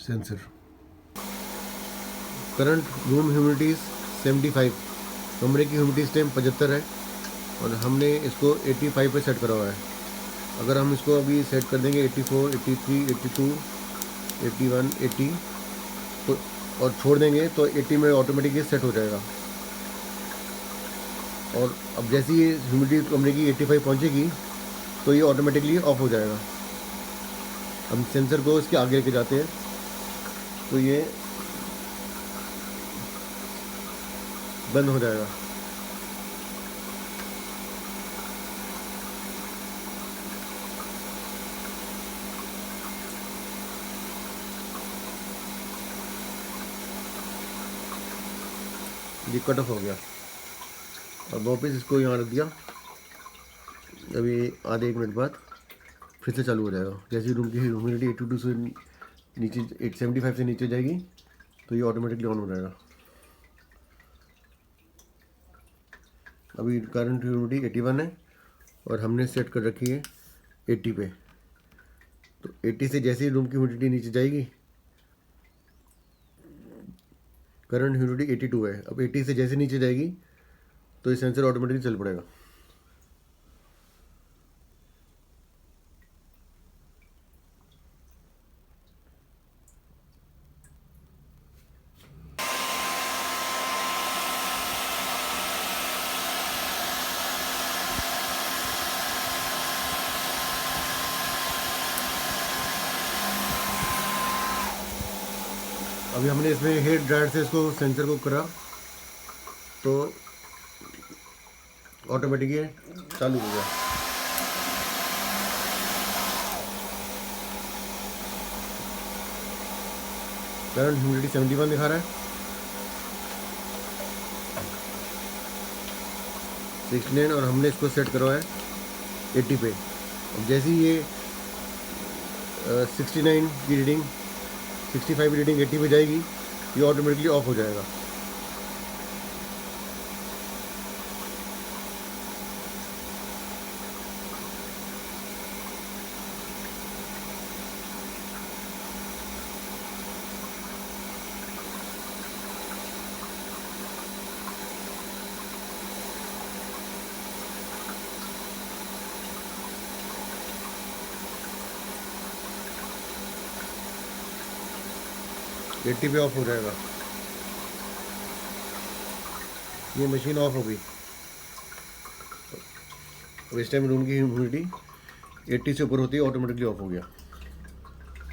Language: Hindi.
सेंसर। करंट रूम ह्यूमिडिटी 75, कमरे की ह्यूमिडिटी इस टाइम 75 है और हमने इसको 85 पे सेट करा हुआ है। अगर हम इसको अभी सेट कर देंगे 84, 83, 82, 81, 80 तो और छोड़ देंगे तो 80 में ऑटोमेटिकली सेट हो जाएगा। और अब जैसे ही ह्यूमिडिटी कमरे की 85 पहुंचेगी तो ये ऑटोमेटिकली ऑफ हो जाएगा। हम सेंसर को इसके आगे लेके जाते हैं तो ये बंद हो जाएगा। ये कट ऑफ हो गया और वापस इसको यहाँ रख दिया। अभी आधे 1 मिनट बाद फिर से चालू हो जाएगा। जैसे रूम की ह्यूमिडिटी 82 से नीचे 875 से नीचे जाएगी तो ये ऑटोमेटिकली ऑन हो जाएगा। अभी करंट ह्यूमिडिटी 81 है और हमने सेट कर रखी है 80 पे। तो 80 से जैसे ही रूम की ह्यूमिडिटी नीचे जाएगी, करंट ह्यूमिडिटी 82 है, अब 80 से जैसे नीचे जाएगी तो ये सेंसर ऑटोमेटिकली चल पड़ेगा। अभी हमने इसमें हेड ड्रायर से इसको सेंसर को करा तो ऑटोमेटिक ये चालू हो गया। करंट ह्यूमिडिटी 71 दिखा रहा है, 69 और हमने इसको सेट करा है 80 पे। अब जैसे ही ये 69 की रीडिंग 65 की रीडिंग 80 पे जाएगी ये ऑटोमेटिकली ऑफ हो जाएगा। एट्टी पे ऑफ हो जाएगा। ये मशीन ऑफ हो गई। अब इस टाइम रूम की ह्यूमिडिटी 80 से ऊपर होती है, ऑटोमेटिकली ऑफ हो गया।